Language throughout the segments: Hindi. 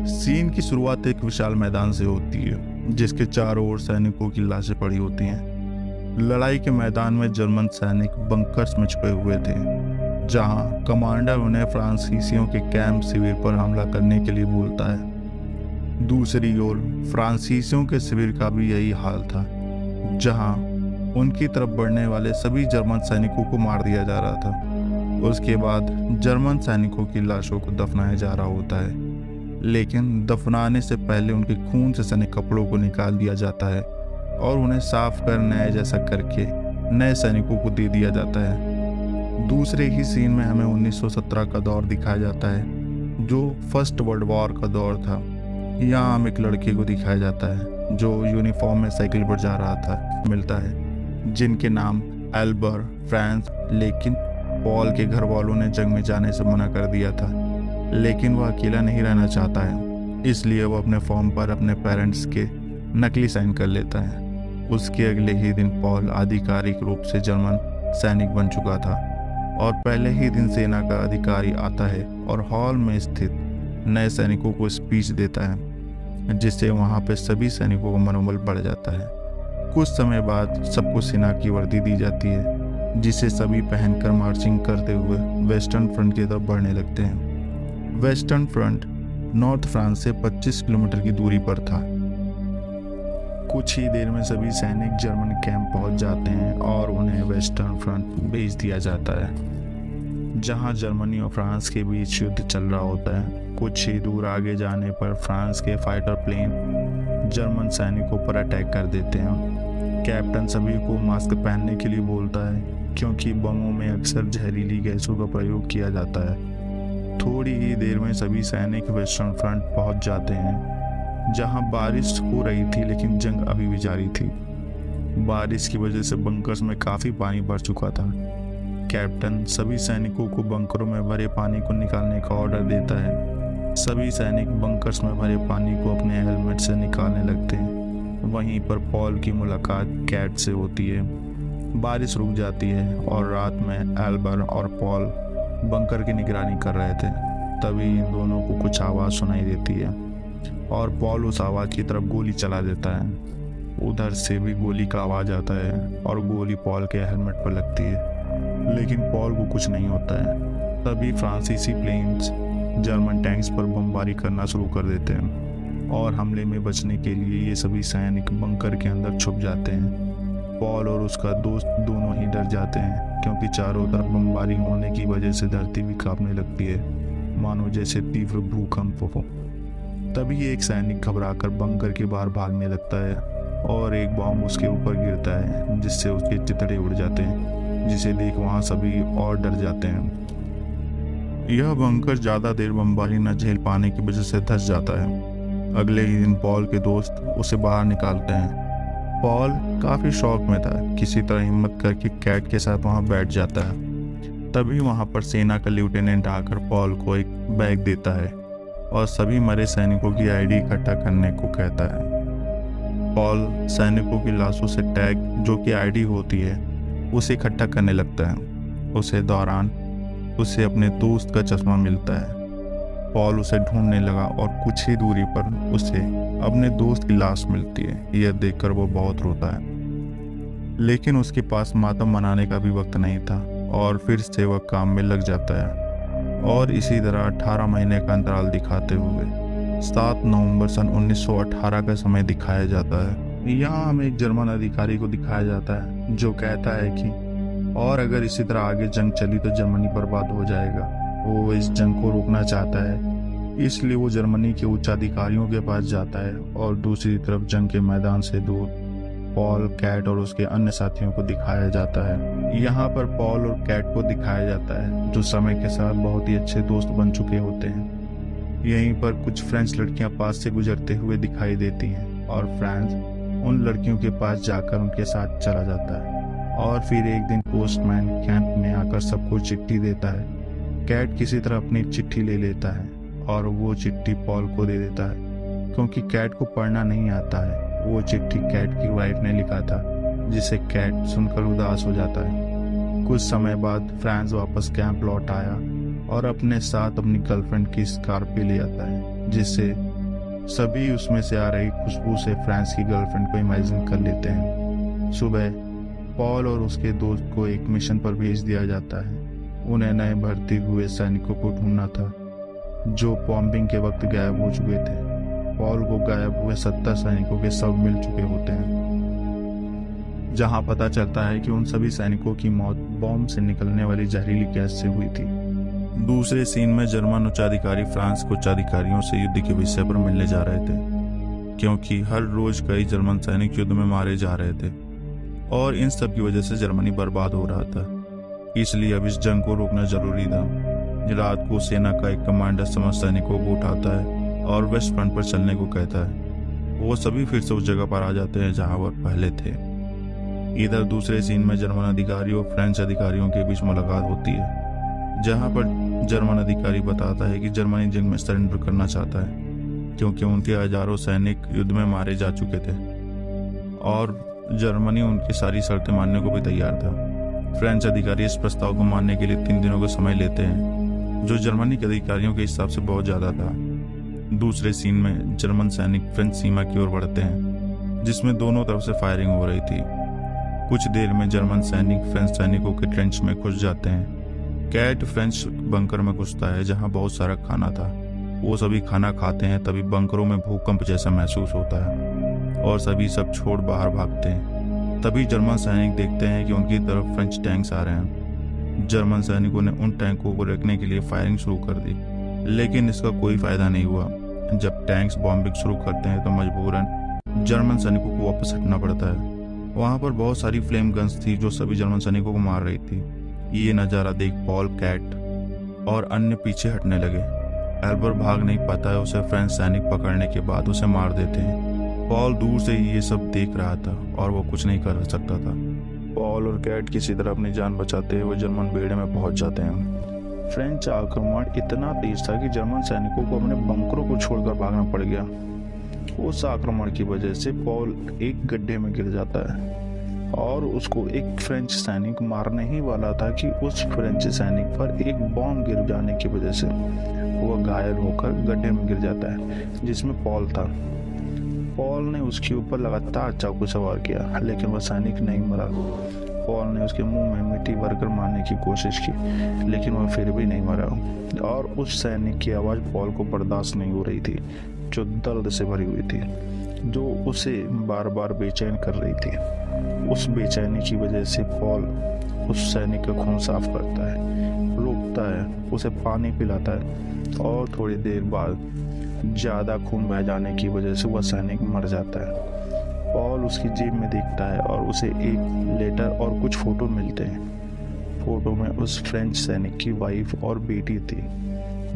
सीन की शुरुआत एक विशाल मैदान से होती है जिसके चारों ओर सैनिकों की लाशें पड़ी होती हैं। लड़ाई के मैदान में जर्मन सैनिक बंकर्स में छुपे हुए थे, जहां कमांडर उन्हें फ्रांसीसियों के कैंप शिविर पर हमला करने के लिए बोलता है। दूसरी ओर फ्रांसीसियों के शिविर का भी यही हाल था, जहां उनकी तरफ बढ़ने वाले सभी जर्मन सैनिकों को मार दिया जा रहा था। उसके बाद जर्मन सैनिकों की लाशों को दफनाया जा रहा होता है, लेकिन दफनाने से पहले उनके खून से सने कपड़ों को निकाल दिया जाता है और उन्हें साफ कर नए जैसा करके नए सैनिकों को दे दिया जाता है। दूसरे ही सीन में हमें 1917 का दौर दिखाया जाता है, जो फर्स्ट वर्ल्ड वॉर का दौर था। यहाँ हम एक लड़के को दिखाया जाता है जो यूनिफॉर्म में साइकिल पर जा रहा था मिलता है, जिनके नाम एल्बर फ्रांस, लेकिन पॉल के घर वालों ने जंग में जाने से मना कर दिया था। लेकिन वह अकेला नहीं रहना चाहता है, इसलिए वह अपने फॉर्म पर अपने पेरेंट्स के नकली साइन कर लेता है। उसके अगले ही दिन पॉल आधिकारिक रूप से जर्मन सैनिक बन चुका था और पहले ही दिन सेना का अधिकारी आता है और हॉल में स्थित नए सैनिकों को स्पीच देता है, जिससे वहाँ पे सभी सैनिकों का मनोबल बढ़ जाता है। कुछ समय बाद सबको सेना की वर्दी दी जाती है, जिसे सभी पहनकर मार्चिंग करते हुए वेस्टर्न फ्रंट की तरफ बढ़ने लगते हैं। वेस्टर्न फ्रंट नॉर्थ फ्रांस से 25 किलोमीटर की दूरी पर था। कुछ ही देर में सभी सैनिक जर्मन कैंप पहुंच जाते हैं और उन्हें वेस्टर्न फ्रंट भेज दिया जाता है, जहां जर्मनी और फ्रांस के बीच युद्ध चल रहा होता है। कुछ ही दूर आगे जाने पर फ्रांस के फाइटर प्लेन जर्मन सैनिकों पर अटैक कर देते हैं। कैप्टन सभी को मास्क पहनने के लिए बोलता है, क्योंकि बमों में अक्सर जहरीली गैसों का प्रयोग किया जाता है। थोड़ी ही देर में सभी सैनिक वेस्टर्न फ्रंट पहुंच जाते हैं, जहां बारिश हो रही थी, लेकिन जंग अभी भी जारी थी। बारिश की वजह से बंकर्स में काफ़ी पानी भर चुका था। कैप्टन सभी सैनिकों को बंकरों में भरे पानी को निकालने का ऑर्डर देता है। सभी सैनिक बंकर्स में भरे पानी को अपने हेलमेट से निकालने लगते हैं। वहीं पर पॉल की मुलाकात कैट से होती है। बारिश रुक जाती है और रात में एल्बर और पॉल बंकर की निगरानी कर रहे थे। तभी इन दोनों को कुछ आवाज़ सुनाई देती है और पॉल उस आवाज़ की तरफ गोली चला देता है। उधर से भी गोली का आवाज़ आता है और गोली पॉल के हेलमेट पर लगती है, लेकिन पॉल को कुछ नहीं होता है। तभी फ्रांसीसी प्लेन्स जर्मन टैंक्स पर बमबारी करना शुरू कर देते हैं और हमले में बचने के लिए ये सभी सैनिक बंकर के अंदर छुप जाते हैं। पॉल और उसका दोस्त दोनों ही डर जाते हैं, क्योंकि चारों तरफ बमबारी होने की वजह से धरती भी कांपने लगती है, मानो जैसे तीव्र भूकंप हो। तभी एक सैनिक घबराकर बंकर के बाहर भागने लगता है और एक बम उसके ऊपर गिरता है, जिससे उसके चितड़े उड़ जाते हैं, जिसे देख वहाँ सभी और डर जाते हैं। यह बंकर ज़्यादा देर बमबारी न झेल पाने की वजह से धंस जाता है। अगले ही दिन पॉल के दोस्त उसे बाहर निकालते हैं। पॉल काफ़ी शौक में था, किसी तरह हिम्मत करके कैट के साथ वहाँ बैठ जाता है। तभी वहाँ पर सेना का लेफ्टिनेंट आकर पॉल को एक बैग देता है और सभी मरे सैनिकों की आईडी इकट्ठा करने को कहता है। पॉल सैनिकों की लाशों से टैग, जो कि आईडी होती है, उसे इकट्ठा करने लगता है। उसे दौरान उसे अपने दोस्त का चश्मा मिलता है। पॉल उसे ढूंढने लगा और कुछ ही दूरी पर उसे अपने दोस्त की लाश मिलती है। यह देखकर वो बहुत रोता है, लेकिन उसके पास मातम मनाने का भी वक्त नहीं था और फिर से वह काम में लग जाता है। और इसी तरह 18 महीने का अंतराल दिखाते हुए 7 नवंबर सन 1918 का समय दिखाया जाता है। यहाँ हमें एक जर्मन अधिकारी को दिखाया जाता है, जो कहता है कि और अगर इसी तरह आगे जंग चली तो जर्मनी बर्बाद हो जाएगा। वो इस जंग को रोकना चाहता है, इसलिए वो जर्मनी के उच्च अधिकारियों के पास जाता है और दूसरी तरफ जंग के मैदान से दूर पॉल, कैट और उसके अन्य साथियों को दिखाया जाता है। यहाँ पर पॉल और कैट को दिखाया जाता है, जो समय के साथ बहुत ही अच्छे दोस्त बन चुके होते हैं। यहीं पर कुछ फ्रेंच लड़कियां पास से गुजरते हुए दिखाई देती हैं और फ्रांस उन लड़कियों के पास जाकर उनके साथ चला जाता है। और फिर एक दिन पोस्टमैन कैंप में आकर सबको चिट्ठी देता है। कैट किसी तरह अपनी चिट्ठी ले लेता है और वो चिट्ठी पॉल को दे देता है, क्योंकि कैट को पढ़ना नहीं आता है। वो चिट्ठी कैट की वाइफ ने लिखा था, जिसे कैट सुनकर उदास हो जाता है। कुछ समय बाद फ्रांस वापस कैंप लौट आया और अपने साथ अपनी गर्लफ्रेंड की स्कार्फ भी ले आता है, जिससे सभी उसमें से आ रही खुशबू से फ्रांस की गर्लफ्रेंड को इमेजिन कर लेते हैं। सुबह पॉल और उसके दोस्त को एक मिशन पर भेज दिया जाता है। उन्हें नए भर्ती हुए सैनिकों को ढूंढना था जो बॉम्बिंग के वक्त गायब हो चुके थे। पॉल को गायब हुए 70 सैनिकों के शव मिल चुके होते हैं, जहां पता चलता है कि उन सभी सैनिकों की मौत बॉम्ब से निकलने वाली जहरीली गैस से हुई थी। दूसरे सीन में जर्मन उच्चाधिकारी फ्रांस के उच्चाधिकारियों से युद्ध के विषय पर मिलने जा रहे थे, क्योंकि हर रोज कई जर्मन सैनिक युद्ध में मारे जा रहे थे और इन सब की वजह से जर्मनी बर्बाद हो रहा था। इसलिए अब इस जंग को रोकना जरूरी था। रात को सेना का एक कमांडर समस्त सैनिकों को उठाता है और वेस्ट फ्रंट पर चलने को कहता है। वो सभी फिर से उस जगह पर आ जाते हैं जहां वो पहले थे। इधर दूसरे सीन में जर्मन अधिकारियों और फ्रेंच अधिकारियों के बीच मुलाकात होती है, जहां पर जर्मन अधिकारी बताता है कि जर्मनी जंग में सरेंडर करना चाहता है क्योंकि उनके हजारों सैनिक युद्ध में मारे जा चुके थे और जर्मनी उनकी सारी शर्तें मानने को भी तैयार था। फ्रेंच अधिकारी इस प्रस्ताव को मानने के लिए 3 दिनों का समय लेते हैं, जो जर्मनी के अधिकारियों के हिसाब से बहुत ज्यादा था। दूसरे सीन में जर्मन सैनिक फ्रेंच सीमा की ओर बढ़ते हैं, जिसमें दोनों तरफ से फायरिंग हो रही थी। कुछ देर में जर्मन सैनिक फ्रेंच सैनिकों के ट्रेंच में घुस जाते हैं। कैट फ्रेंच बंकर में घुसता है जहां बहुत सारा खाना था। वो सभी खाना खाते हैं, तभी बंकरों में भूकंप जैसा महसूस होता है और सभी सब छोड़ बाहर भागते हैं। तभी जर्मन सैनिक देखते हैं कि उनकी तरफ फ्रेंच टैंक्स आ रहे हैं। जर्मन सैनिकों ने उन टैंकों को रोकने के लिए फायरिंग शुरू कर दी, लेकिन इसका कोई फायदा नहीं हुआ। जब टैंक्स बॉम्बिंग शुरू करते हैं तो मजबूरन जर्मन सैनिकों को वापस हटना पड़ता है। वहां पर बहुत सारी फ्लेम गन्स थी जो सभी जर्मन सैनिकों को मार रही थी। ये नज़ारा देख पॉल, कैट और अन्य पीछे हटने लगे। एल्बर भाग नहीं पाता है, उसे फ्रेंच सैनिक पकड़ने के बाद उसे मार देते हैं। पॉल दूर से ही ये सब देख रहा था और वो कुछ नहीं कर सकता था। पॉल और कैट किसी तरह अपनी जान बचाते हुए जर्मन बेड़े में पहुंच जाते हैं। फ्रेंच आक्रमण इतना तेज था कि जर्मन सैनिकों को अपने बंकरों को छोड़कर भागना पड़ गया। उस आक्रमण की वजह से पॉल एक गड्ढे में गिर जाता है और उसको एक फ्रेंच सैनिक मारने ही वाला था कि उस फ्रेंच सैनिक पर एक बॉम्ब गिर जाने की वजह से वह घायल होकर गड्ढे में गिर जाता है जिसमें पॉल था। पॉल ने उसके ऊपर लगातार चाकू सवार किया, लेकिन वह सैनिक नहीं मरा। पॉल ने उसके मुंह में मिट्टी भरकर मारने की कोशिश की, लेकिन वह फिर भी नहीं मरा और उस सैनिक की आवाज़ पॉल को बर्दाश्त नहीं हो रही थी, जो दर्द से भरी हुई थी, जो उसे बार बार बेचैन कर रही थी। उस बेचैनी की वजह से पॉल उस सैनिक का खून साफ करता है, रोकता है, उसे पानी पिलाता है और थोड़ी देर बाद ज़्यादा खून बह जाने की वजह से वह सैनिक मर जाता है। पॉल उसकी जेब में देखता है और उसे एक लेटर और कुछ फोटो मिलते हैं। फोटो में उस फ्रेंच सैनिक की वाइफ और बेटी थी,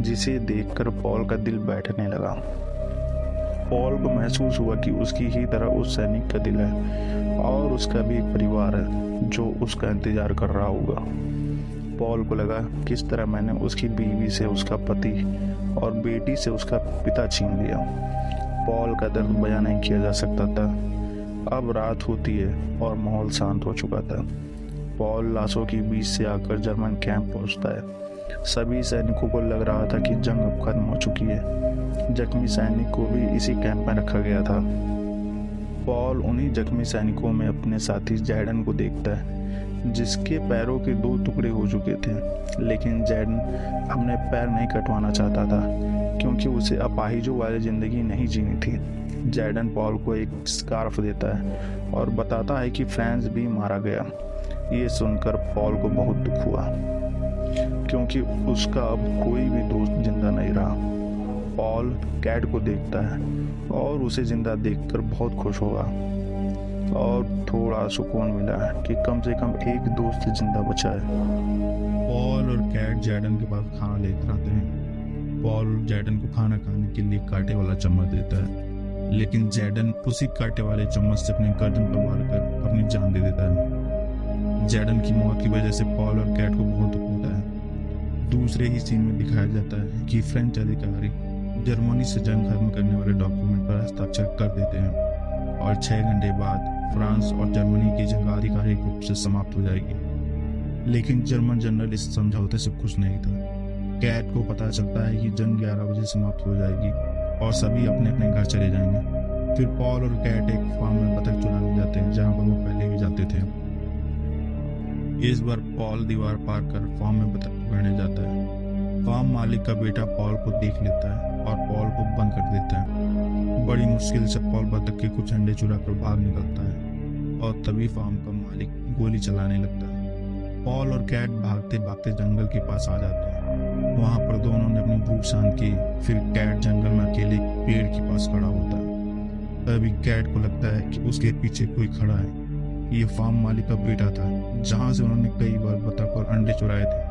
जिसे देखकर पॉल का दिल बैठने लगा। पॉल को महसूस हुआ कि उसकी ही तरह उस सैनिक का दिल है और उसका भी एक परिवार है जो उसका इंतजार कर रहा होगा। पॉल को लगा किस तरह मैंने उसकी बीवी से उसका पति और बेटी से उसका पिता छीन लिया। पॉल का दर्द बयां नहीं किया जा सकता था। अब रात होती है और माहौल शांत हो चुका था। पॉल लाशों के बीच से आकर जर्मन कैंप पहुंचता है। सभी सैनिकों को लग रहा था कि जंग अब खत्म हो चुकी है। जख्मी सैनिक को भी इसी कैंप में रखा गया था। पॉल उन्हीं जख्मी सैनिकों में अपने साथी जैडन को देखता है, जिसके पैरों के 2 टुकड़े हो चुके थे, लेकिन जैडन अपने पैर नहीं कटवाना चाहता था क्योंकि उसे अपाहिजों वाली जिंदगी नहीं जीनी थी। जैडन पॉल को एक स्कार्फ देता है और बताता है कि फ्रांस भी मारा गया। ये सुनकर पॉल को बहुत दुख हुआ क्योंकि उसका अब कोई भी दोस्त जिंदा नहीं रहा। पॉल कैट को देखता है और उसे जिंदा देखकर बहुत खुश हुआ और थोड़ा सुकून मिला कि कम से कम एक दोस्त जिंदा बचा है। पॉल और कैट जैडन के पास खाना लेकर आते हैं। पॉल जैडन को खाना खाने के लिए कांटे वाला चम्मच देता है, लेकिन जैडन उसी कांटे वाले चम्मच से अपने गर्दन पर मारकर अपनी जान दे देता है। जैडन की मौत की वजह से पॉल और कैट को बहुत दुख होता है। दूसरे ही सीन में दिखाया जाता है कि फ्रेंच अधिकारी जर्मनी से जंग खत्म करने वाले डॉक्यूमेंट पर हस्ताक्षर कर देते हैं और 6 घंटे बाद फ्रांस और जर्मनी की जंग आधिकारिक रूप से समाप्त हो जाएगी। लेकिन जर्मन जनरल इस समझौते से खुश नहीं था। कैट को पता चलता है कि जंग 11 बजे समाप्त हो जाएगी और सभी अपने अपने घर चले जाएंगे। फिर पॉल और कैट एक फार्म में बतख चुराने जाते हैं जहाँ पर वो पहले भी जाते थे। इस बार पॉल दीवार पार कर फार्म में बतख पकड़ने जाता है। फार्म मालिक का बेटा पॉल को देख लेता है और पॉल को बंद कर देता है। बड़ी मुश्किल से पॉल बतख के कुछ अंडे चुरा कर भाग निकलता है और तभी फार्म का मालिक गोली चलाने लगता है। पॉल और कैट भागते भागते जंगल के पास आ जाते हैं। वहां पर दोनों ने अपनी भूख शांत की। फिर कैट जंगल में अकेले एक पेड़ के पास खड़ा होता है। तभी कैट को लगता है कि उसके पीछे कोई खड़ा है। ये फार्म मालिक का बेटा था, जहां से उन्होंने कई बार बतख और अंडे चुराए थे।